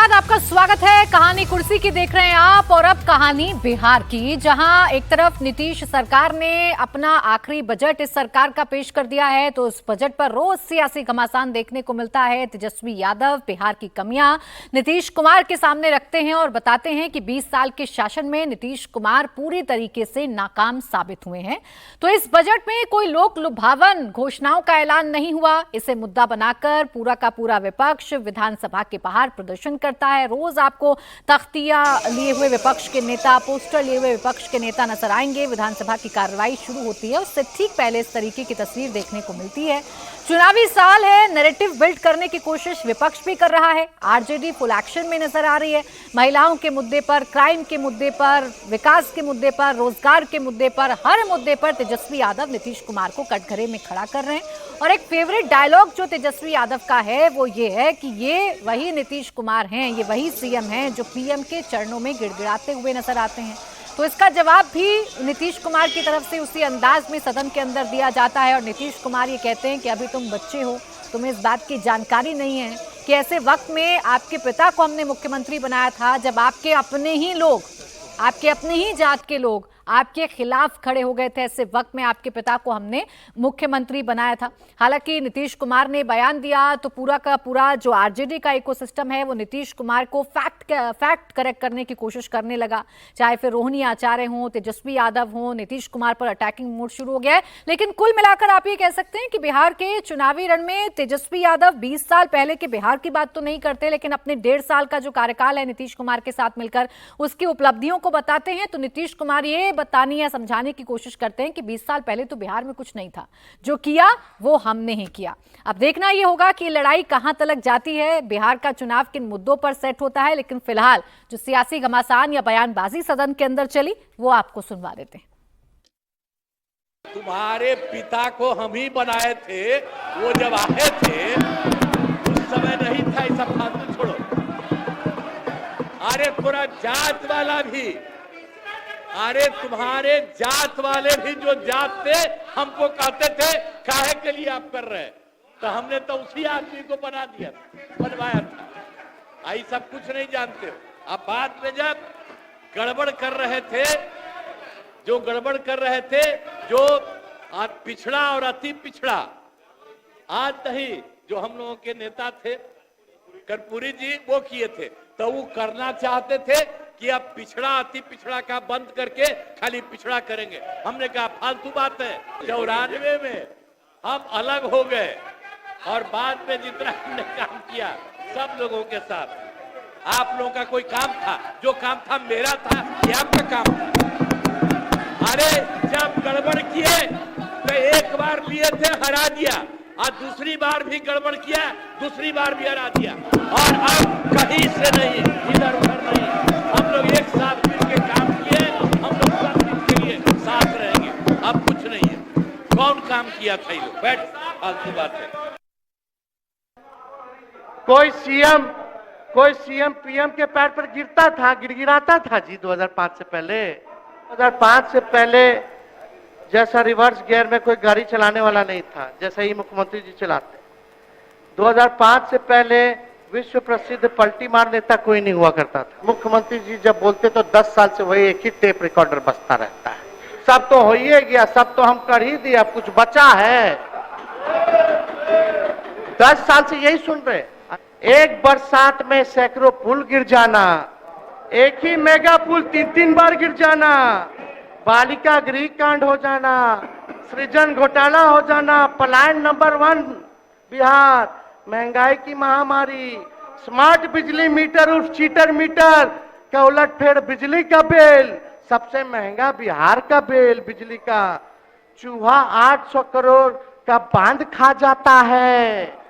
बाद आपका स्वागत है। कहानी कुर्सी की देख रहे हैं आप, और अब कहानी बिहार की, जहां एक तरफ नीतीश सरकार ने अपना आखिरी बजट इस सरकार का पेश कर दिया है, तो उस बजट पर रोज सियासी घमासान देखने को मिलता है। तेजस्वी यादव बिहार की कमियां नीतीश कुमार के सामने रखते हैं और बताते हैं कि 20 साल के शासन में नीतीश कुमार पूरी तरीके से नाकाम साबित हुए हैं। तो इस बजट में कोई लोक लुभावन घोषणाओं का ऐलान नहीं हुआ। इसे मुद्दा बनाकर पूरा का पूरा विपक्ष विधानसभा के बाहर प्रदर्शन करता है। रोज आपको तख्तियां लिए हुए विपक्ष के नेता, पोस्टर लिए हुए विपक्ष के नेता नजर आएंगे। विधानसभा की कार्रवाई शुरू होती है, उससे ठीक पहले इस तरीके की तस्वीर देखने को मिलती है। चुनावी साल है, नैरेटिव बिल्ड करने की कोशिश विपक्ष भी कर रहा है। आरजेडी फुल एक्शन में नजर आ रही है। महिलाओं के मुद्दे पर, क्राइम के मुद्दे पर, विकास के मुद्दे पर, रोजगार के मुद्दे पर, हर मुद्दे पर तेजस्वी यादव नीतीश कुमार को कटघरे में खड़ा कर रहे हैं। और एक फेवरेट डायलॉग जो तेजस्वी यादव का है वो ये है कि ये वही नीतीश कुमार हैं, ये वही सीएम हैं जो पीएम के चरणों में गिड़गिड़ाते हुए नजर आते हैं। तो इसका जवाब भी नीतीश कुमार की तरफ से उसी अंदाज में सदन के अंदर दिया जाता है। और नीतीश कुमार ये कहते हैं कि अभी तुम बच्चे हो, तुम्हें इस बात की जानकारी नहीं है कि ऐसे वक्त में आपके पिता को हमने मुख्यमंत्री बनाया था जब आपके अपने ही लोग, आपके अपने ही जात के लोग आपके खिलाफ खड़े हो गए थे। ऐसे वक्त में आपके पिता को हमने मुख्यमंत्री बनाया था। हालांकि नीतीश कुमार ने बयान दिया तो पूरा का पूरा जो आरजेडी का इकोसिस्टम है वो नीतीश कुमार को फैक्ट करेक्ट करने की कोशिश करने लगा। चाहे फिर रोहिणी आचार्य हो, तेजस्वी यादव हो, नीतीश कुमार पर अटैकिंग मोड शुरू हो गया है। लेकिन कुल मिलाकर आप ये कह सकते हैं कि बिहार के चुनावी रण में तेजस्वी यादव 20 साल पहले के बिहार की बात तो नहीं करते, लेकिन अपने 1.5 साल का जो कार्यकाल है नीतीश कुमार के साथ मिलकर उसकी उपलब्धियों को बताते हैं। तो नीतीश कुमार ये बताने या समझाने की कोशिश करते हैं कि 20 साल पहले तो बिहार में कुछ नहीं था, जो किया वो हमने ही किया। अब देखना ये होगा कि लड़ाई कहां तक जाती है, बिहार का चुनाव किन मुद्दों पर सेट होता है। लेकिन फिलहाल जो सियासी घमासान या बयानबाजी सदन के अंदर चली वो आपको सुनवा देते हैं। तुम्हारे पिता को हम ही बनाए थे, वो जब आए थे उस समय नहीं था। ये सब फालतू छोड़ो। अरे पूरा जात वाला भी, अरे तुम्हारे जात वाले भी जो जात थे हमको कहते थे काहे के लिए आप कर रहे हैं, तो हमने तो उसी आदमी को बना दिया, बनवाया था। आई सब कुछ नहीं जानते हो। अब बाद में जब गड़बड़ कर रहे थे, जो गड़बड़ कर रहे थे, जो पिछड़ा और अति पिछड़ा, आज नहीं, जो हम लोगों के नेता थे कर्पूरी जी वो किए थे, तो वो करना चाहते थे कि अब पिछड़ा अति पिछड़ा का बंद करके खाली पिछड़ा करेंगे। हमने कहा फालतू बात है। 94 में हम अलग हो गए और बाद में जितना हमने काम किया सब लोगों के साथ, आप लोगों का कोई काम था, जो काम था मेरा था, ये आपका काम था। अरे जब गड़बड़ किए तो एक बार लिए थे, हरा दिया, और दूसरी बार भी गड़बड़ किया, दूसरी बार भी हरा दिया, और अब कहीं से नहीं, इधर उधर नहीं, हम लोग एक साथ मिलकर काम किए, हम लोग सब के लिए साथ रहेंगे। अब कुछ नहीं है। कौन काम किया था ये लोग? बैठ, फालतू बात है। कोई सीएम पीएम के पैर पर गिरता था, गिड़गिड़ाता था जी 2005 से पहले। 2005 से पहले जैसा रिवर्स गियर में कोई गाड़ी चलाने वाला नहीं था, जैसा ही मुख्यमंत्री जी चलाते। 2005 से पहले विश्व प्रसिद्ध पलटी मार नेता कोई नहीं हुआ करता था। मुख्यमंत्री जी जब बोलते तो 10 साल से वही एक ही टेप रिकॉर्डर बजता रहता है। सब तो हो ही गया, सब तो हम कर ही दिया, कुछ बचा है? 10 साल से यही सुन रहे। एक बरसात में सैकड़ों पुल गिर जाना, एक ही मेगा पुल 3-3 बार गिर जाना, बालिका गृह कांड हो जाना, सृजन घोटाला हो जाना, पलायन नंबर 1 बिहार, महंगाई की महामारी, स्मार्ट बिजली मीटर उर्फ चीटर मीटर का उलटफेर बिजली का बिल, सबसे महंगा बिहार का बिल बिजली का, चूहा 800 करोड़ का बांध खा जाता है,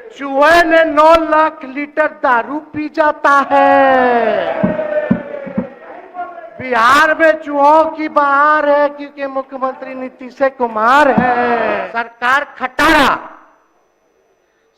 चूहे ने 9 लाख लीटर दारू पी जाता है। बिहार में चूहों की बहार है क्योंकि मुख्यमंत्री नीतीश कुमार है। सरकार खटारा,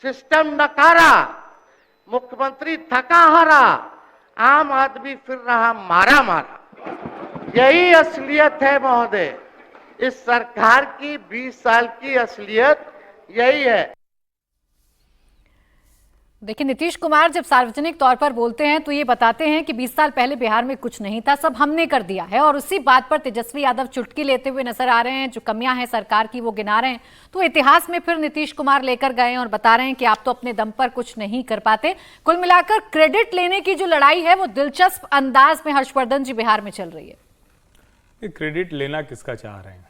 सिस्टम नकारा, मुख्यमंत्री थका हारा, आम आदमी फिर रहा मारा मारा। यही असलियत है महोदय, इस सरकार की 20 साल की असलियत यही है। देखिए, नीतीश कुमार जब सार्वजनिक तौर पर बोलते हैं तो ये बताते हैं कि 20 साल पहले बिहार में कुछ नहीं था, सब हमने कर दिया है। और उसी बात पर तेजस्वी यादव चुटकी लेते हुए नजर आ रहे हैं, जो कमियां हैं सरकार की वो गिना रहे हैं। तो इतिहास में फिर नीतीश कुमार लेकर गए और बता रहे हैं कि आप तो अपने दम पर कुछ नहीं कर पाते। कुल मिलाकर क्रेडिट लेने की जो लड़ाई है वो दिलचस्प अंदाज में हर्षवर्धन जी बिहार में चल रही है। ये क्रेडिट लेना किसका चाह रहे हैं?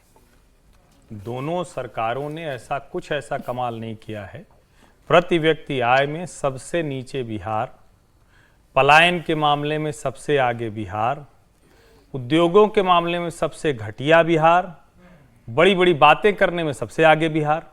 दोनों सरकारों ने ऐसा कमाल नहीं किया है। प्रति व्यक्ति आय में सबसे नीचे बिहार, पलायन के मामले में सबसे आगे बिहार, उद्योगों के मामले में सबसे घटिया बिहार, बड़ी बड़ी बातें करने में सबसे आगे बिहार।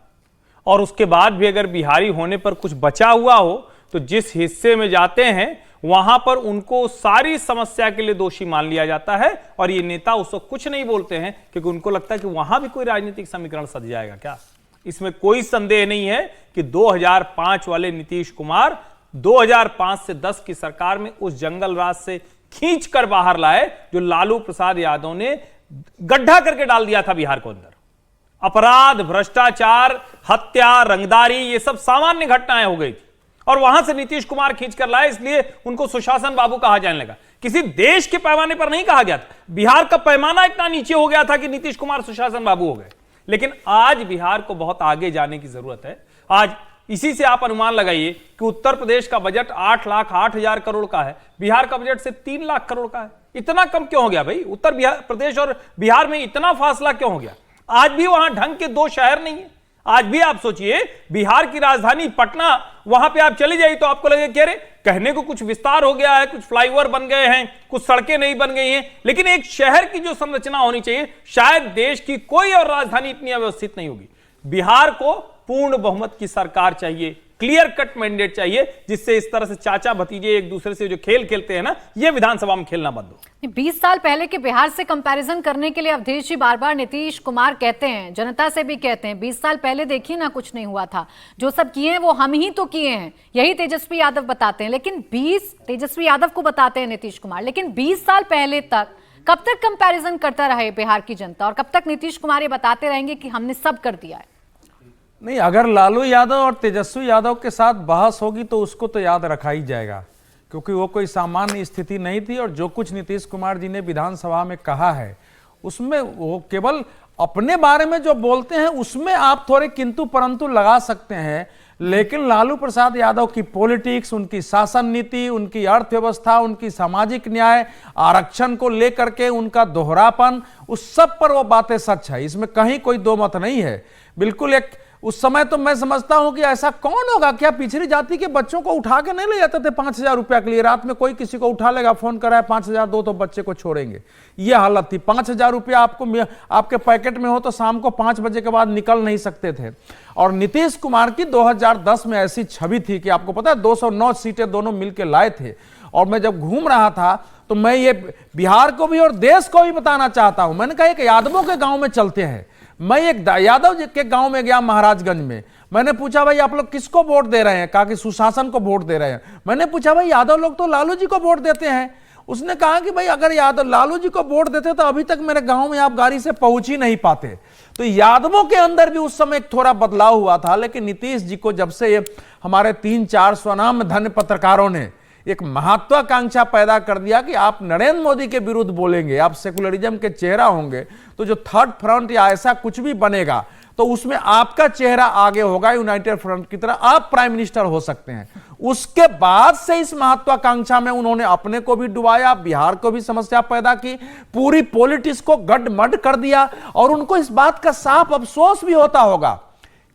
और उसके बाद भी अगर बिहारी होने पर कुछ बचा हुआ हो तो जिस हिस्से में जाते हैं वहां पर उनको सारी समस्या के लिए दोषी मान लिया जाता है। और ये नेता उसको कुछ नहीं बोलते हैं क्योंकि उनको लगता है कि वहां भी कोई राजनीतिक समीकरण सज जाएगा क्या। इसमें कोई संदेह नहीं है कि 2005 वाले नीतीश कुमार 2005 से 10 की सरकार में उस जंगल राज से खींचकर बाहर लाए जो लालू प्रसाद यादव ने गड्ढा करके डाल दिया था बिहार को अंदर। अपराध, भ्रष्टाचार, हत्या, रंगदारी, ये सब सामान्य घटनाएं हो गई थी और वहां से नीतीश कुमार खींचकर लाए, इसलिए उनको सुशासन बाबू कहा जाने लगा। किसी देश के पैमाने पर नहीं कहा गया था। बिहार का पैमाना इतना नीचे हो गया था कि नीतीश कुमार सुशासन बाबू हो गए। लेकिन आज बिहार को बहुत आगे जाने की जरूरत है। आज इसी से आप अनुमान लगाइए कि उत्तर प्रदेश का बजट 8,08,000 करोड़ का है, बिहार का बजट से 3 लाख करोड़ का है। इतना कम क्यों हो गया भाई? उत्तर प्रदेश और बिहार में इतना फासला क्यों हो गया? आज भी वहां ढंग के 2 शहर नहीं है। आज भी आप सोचिए, बिहार की राजधानी पटना, वहां पे आप चले जाइए तो आपको लगे कि अरे कहने को कुछ विस्तार हो गया है, कुछ फ्लाईओवर बन गए हैं, कुछ सड़कें नहीं बन गई हैं, लेकिन एक शहर की जो संरचना होनी चाहिए, शायद देश की कोई और राजधानी इतनी अव्यवस्थित नहीं होगी। बिहार को पूर्ण बहुमत की सरकार चाहिए, क्लियर कट मैंडेट चाहिए, जिससे इस तरह से चाचा भतीजे एक दूसरे से जो खेल खेलते हैं ना, ये विधानसभा में खेलना बंद हो। 20 साल पहले के बिहार से कंपैरिजन करने के लिए अवधेश जी बार बार नीतीश कुमार कहते हैं, जनता से भी कहते हैं 20 साल पहले देखिए ना, कुछ नहीं हुआ था, जो सब किए हैं वो हम ही तो किए हैं, यही तेजस्वी यादव बताते हैं। लेकिन तेजस्वी यादव को बताते हैं नीतीश कुमार, लेकिन 20 साल पहले तक कब तक कंपैरिजन करता रहे बिहार की जनता, और कब तक नीतीश कुमार ये बताते रहेंगे कि हमने सब कर दिया है? नहीं, अगर लालू यादव और तेजस्वी यादव के साथ बहस होगी तो उसको तो याद रखा ही जाएगा, क्योंकि वो कोई सामान्य स्थिति नहीं थी। और जो कुछ नीतीश कुमार जी ने विधानसभा में कहा है उसमें वो केवल अपने बारे में जो बोलते हैं उसमें आप थोड़े किंतु परंतु लगा सकते हैं, लेकिन लालू प्रसाद यादव की पॉलिटिक्स, उनकी शासन नीति, उनकी अर्थव्यवस्था, उनकी सामाजिक न्याय, आरक्षण को लेकर के उनका दोहरापन, उस सब पर वो बातें सच है, इसमें कहीं कोई दो मत नहीं है। बिल्कुल एक उस समय तो मैं समझता हूं कि ऐसा कौन होगा, क्या पिछड़ी जाति के बच्चों को उठा के नहीं ले जाते थे 5,000 रुपया के लिए? रात में कोई किसी को उठा लेगा, फोन करा है 5,000 दो तो बच्चे को छोड़ेंगे, ये हालत थी। 5,000 रुपया आपके पैकेट में हो तो शाम को 5 बजे के बाद निकल नहीं सकते थे। और नीतीश कुमार की 2010 में ऐसी छवि थी कि आपको पता है 209 सीटें दोनों मिलकर लाए थे। और मैं जब घूम रहा था तो मैं ये बिहार को भी और देश को भी बताना चाहता हूं। मैंने कहा एक यादवों के गांव में चलते हैं। मैं एक यादव जी के गांव में गया महाराजगंज में, मैंने पूछा भाई आप लोग किसको वोट दे रहे हैं? कहा कि सुशासन को वोट दे रहे हैं। मैंने पूछा भाई यादव लोग तो लालू जी को वोट देते हैं। उसने कहा कि भाई अगर यादव लालू जी को वोट देते तो अभी तक मेरे गांव में आप गाड़ी से पहुंच ही नहीं पाते। तो यादवों के अंदर भी उस समय थोड़ा बदलाव हुआ था। लेकिन नीतीश जी को जब से ये हमारे 3-4 स्वनाम धन्य पत्रकारों ने एक महत्वाकांक्षा पैदा कर दिया कि आप नरेंद्र मोदी के विरुद्ध बोलेंगे, आप सेकुलरिज्म के चेहरा होंगे, तो जो थर्ड फ्रंट या ऐसा कुछ भी बनेगा तो उसमें आपका चेहरा आगे होगा, यूनाइटेड फ्रंट की तरह आप प्राइम मिनिस्टर हो सकते हैं। उसके बाद से इस महत्वाकांक्षा में उन्होंने अपने को भी डुबाया, बिहार को भी समस्या पैदा की, पूरी पॉलिटिक्स को गड्ढमड कर दिया। और उनको इस बात का साफ अफसोस भी होता होगा,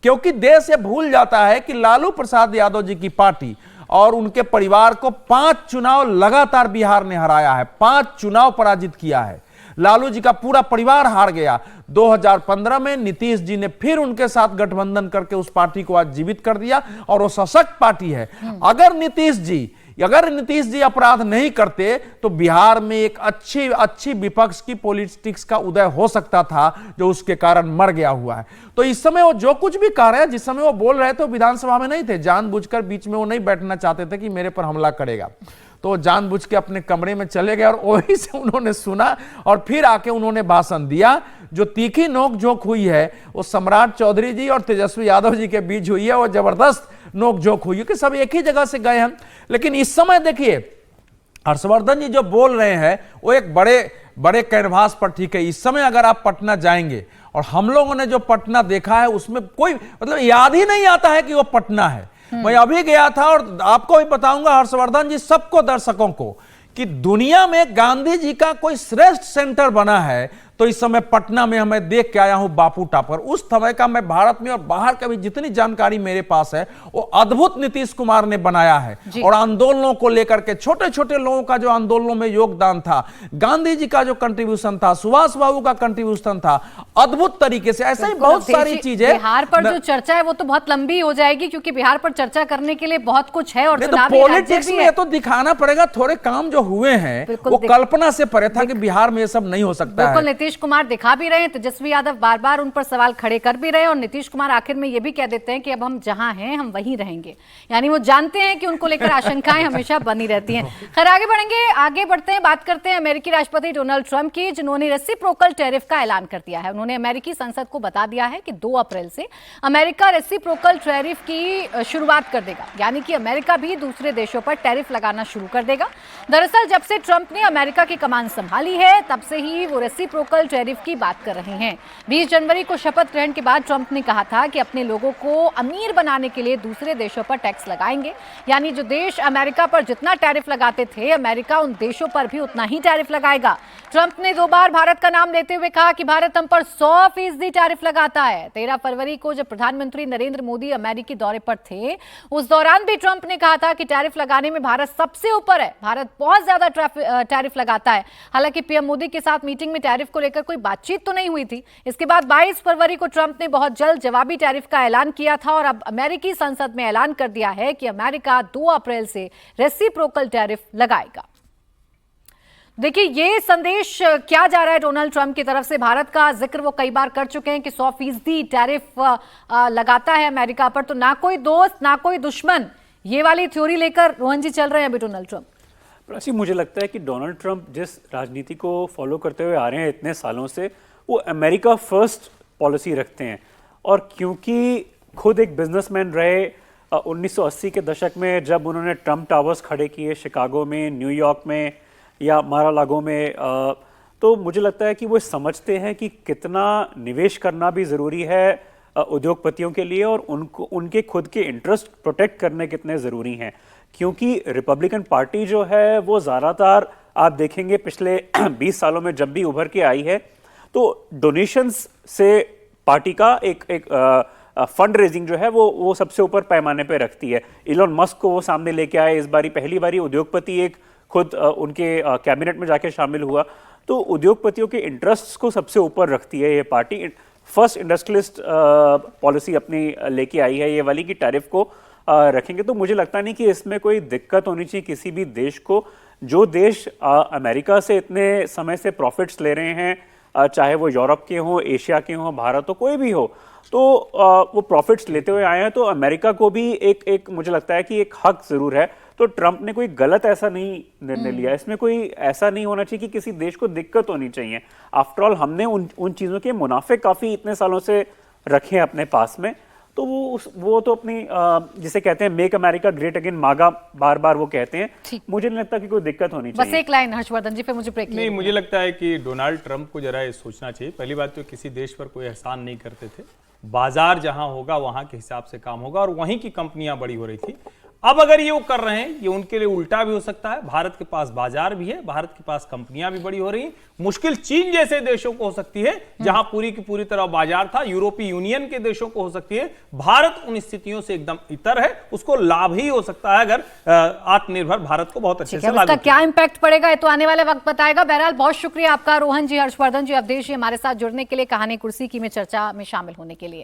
क्योंकि देश ये भूल जाता है कि लालू प्रसाद यादव जी की पार्टी और उनके परिवार को 5 चुनाव लगातार बिहार ने हराया है, 5 चुनाव पराजित किया है। लालू जी का पूरा परिवार हार गया। 2015 में नीतीश जी ने फिर उनके साथ गठबंधन करके उस पार्टी को आज जीवित कर दिया और वो सशक्त पार्टी है। अगर नीतीश जी अपराध नहीं करते तो बिहार में एक अच्छी विपक्ष की पॉलिटिक्स का उदय हो सकता था, जो उसके कारण मर गया हुआ है। तो इस समय वो जो कुछ भी कर रहे हैं, जिस समय वो बोल रहे थे वो विधानसभा में नहीं थे, जानबूझकर बीच में वो नहीं बैठना चाहते थे कि मेरे पर हमला करेगा, तो जानबूझ के अपने कमरे में चले गए और वहीं से उन्होंने सुना और फिर आके उन्होंने भाषण दिया। जो तीखी नोक झोंक हुई है वो सम्राट चौधरी जी और तेजस्वी यादव जी के बीच हुई है, वो जबरदस्त नोकझोंक हुई, कि सब एक ही जगह से गए हैं। लेकिन इस समय देखिए हर्षवर्धन जी जो बोल रहे हैं वो एक बड़े बड़े कैनवास पर ठीक है। इस समय अगर आप पटना जाएंगे और हम लोगों ने जो पटना देखा है उसमें कोई मतलब याद ही नहीं आता है कि वो पटना है। मैं अभी गया था और आपको भी बताऊंगा हर्षवर्धन जी, सबको, दर्शकों को, कि दुनिया में गांधी जी का कोई श्रेष्ठ सेंटर बना है तो इस समय पटना में हमें देख के आया हूं बापू टापर। उस समय का मैं भारत में और बाहर का भी जितनी जानकारी मेरे पास है वो अद्भुत नीतीश कुमार ने बनाया है। और आंदोलनों को लेकर के छोटे छोटे लोगों का जो आंदोलनों में योगदान था, गांधी जी का जो कंट्रीब्यूशन था, सुभाष बाबू का कंट्रीब्यूशन था, अद्भुत तरीके से। ऐसा ही बहुत सारी चीजें। बिहार पर जो चर्चा है वो तो बहुत लंबी हो जाएगी, क्योंकि बिहार पर चर्चा करने के लिए बहुत कुछ है और चुनावी पॉलिटिक्स में तो दिखाना पड़ेगा। थोड़े काम जो हुए हैं वो कल्पना से परे था कि बिहार में ये सब नहीं हो सकता है। नीतीश कुमार दिखा भी रहे हैं, तेजस्वी यादव बार बार उन पर सवाल खड़े कर भी रहे हैं और नीतीश कुमार आखिर में ये भी कह देते हैं कि अब हम जहां हैं हम वहीं रहेंगे। यानी वो जानते हैं कि उनको लेकर आशंकाएं हमेशा बनी रहती हैं। खैर आगे बढ़ते हैं, बात करते हैं अमेरिकी राष्ट्रपति डोनाल्ड ट्रंप की, जिन्होंने रेसिप्रोकल टैरिफ का ऐलान कर दिया है। उन्होंने अमेरिकी संसद को बता दिया है कि 2 अप्रैल से अमेरिका रेसिप्रोकल टैरिफ की शुरुआत कर देगा, यानी कि अमेरिका भी दूसरे देशों पर टैरिफ लगाना शुरू कर देगा। दरअसल जब से ट्रंप ने अमेरिका की कमान संभाली है तब से ही वो रेसिप्रोकल टैरिफ की बात कर रहे हैं। 20 जनवरी को शपथ ग्रहण के बाद ट्रंप ने कहा था कि अपने लोगों को अमीर बनाने के लिए दूसरे देशों पर टैक्स लगाएंगे, यानी जो देश अमेरिका पर जितना टैरिफ लगाते थे अमेरिका उन देशों पर भी उतना ही टैरिफ लगाएगा। ट्रंप ने 2 बार भारत का नाम लेते हुए कहा कि भारत हम पर 100% टैरिफ लगाता है। 13 फरवरी को जब प्रधानमंत्री नरेंद्र मोदी अमेरिकी दौरे पर थे उस दौरान भी ट्रंप ने कहा था कि टैरिफ लगाने में भारत सबसे ऊपर है, भारत बहुत ज्यादा टैरिफ लगाता है। हालांकि पीएम मोदी के साथ मीटिंग में टैरिफ को लेकर कोई बातचीत तो नहीं हुई थी। इसके बाद 22 फरवरी को ट्रंप ने बहुत जल्द जवाबी टैरिफ का ऐलान किया था और अब अमेरिकी संसद में ऐलान कर दिया है कि अमेरिका 2 अप्रैल से रेसिप्रोकल टैरिफ लगाएगा। देखिए ये संदेश क्या जा रहा है डोनाल्ड ट्रंप की तरफ से। भारत का जिक्र वो कई बार कर चुके हैं कि 100% टैरिफ लगाता है अमेरिका पर, तो ना कोई दोस्त ना कोई दुश्मन, ये वाली थ्योरी लेकर रोहन जी चल रहे हैं अभी डोनाल्ड ट्रंप। प्राची, मुझे लगता है कि डोनाल्ड ट्रंप जिस राजनीति को फॉलो करते हुए आ रहे हैं इतने सालों से, वो अमेरिका फर्स्ट पॉलिसी रखते हैं। और क्योंकि खुद एक बिजनेसमैन रहे, 1980 के दशक में जब उन्होंने ट्रंप टावर्स खड़े किए शिकागो में, न्यूयॉर्क में या मारा-लागो में, तो मुझे लगता है कि वो समझते हैं कि कितना निवेश करना भी ज़रूरी है उद्योगपतियों के लिए और उनको उनके खुद के इंटरेस्ट प्रोटेक्ट करने कितने ज़रूरी हैं। क्योंकि रिपब्लिकन पार्टी जो है वो ज़्यादातर आप देखेंगे पिछले 20 सालों में जब भी उभर के आई है तो डोनेशंस से पार्टी का एक फंड रेजिंग जो है वो सबसे ऊपर पैमाने पे रखती है। इलॉन मस्क को वो सामने लेके आए, इस बारी पहली बारी उद्योगपति एक खुद उनके कैबिनेट में जाके शामिल हुआ। तो उद्योगपतियों के इंटरेस्ट्स को सबसे ऊपर रखती है ये पार्टी। फर्स्ट इंडस्ट्रियलिस्ट पॉलिसी अपनी लेके आई है ये वाली कि टैरिफ को रखेंगे। तो मुझे लगता नहीं कि इसमें कोई दिक्कत होनी चाहिए किसी भी देश को। जो देश अमेरिका से इतने समय से प्रॉफिट्स ले रहे हैं, चाहे वो यूरोप के हों, एशिया के हों, भारत हो, कोई भी हो, तो वो प्रॉफिट्स लेते हुए आए हैं। तो अमेरिका को भी एक मुझे लगता है कि एक हक जरूर है। तो ट्रंप ने कोई गलत ऐसा नहीं निर्णय लिया, इसमें कोई ऐसा नहीं होना चाहिए कि किसी देश को दिक्कत होनी चाहिए। आफ्टर ऑल हमने उन चीज़ों के मुनाफे काफ़ी इतने सालों से रखे हैं अपने पास में, तो वो तो अपनी जिसे कहते हैं मेक अमेरिका ग्रेट अगेन, मागा बार बार वो कहते हैं। मुझे नहीं लगता कि कोई दिक्कत होनी चाहिए। बस एक लाइन हर्षवर्धन जी, फिर मुझे ब्रेक नहीं, मुझे लगता है कि डोनाल्ड ट्रंप को जरा ये सोचना चाहिए। पहली बात तो किसी देश पर कोई एहसान नहीं करते थे, बाजार जहां होगा वहां के हिसाब से काम होगा और वहीं की कंपनियां बड़ी हो रही थी। अब अगर ये वो कर रहे हैं, ये उनके लिए उल्टा भी हो सकता है। भारत के पास बाजार भी है, भारत के पास कंपनियां भी बड़ी हो रही हैं। मुश्किल चीन जैसे देशों को हो सकती है जहां पूरी की पूरी तरह बाजार था, यूरोपीय यूनियन के देशों को हो सकती है। भारत उन स्थितियों से एकदम इतर है, उसको लाभ ही हो सकता है अगर आत्मनिर्भर भारत को बहुत अच्छे से लागू किया। क्या इंपैक्ट पड़ेगा ये तो आने वाला वक्त बताएगा। बहरहाल बहुत शुक्रिया आपका रोहन जी, हर्षवर्धन जी, अवधेश जी हमारे साथ जुड़ने के लिए, कहानी कुर्सी की में चर्चा में शामिल होने के लिए।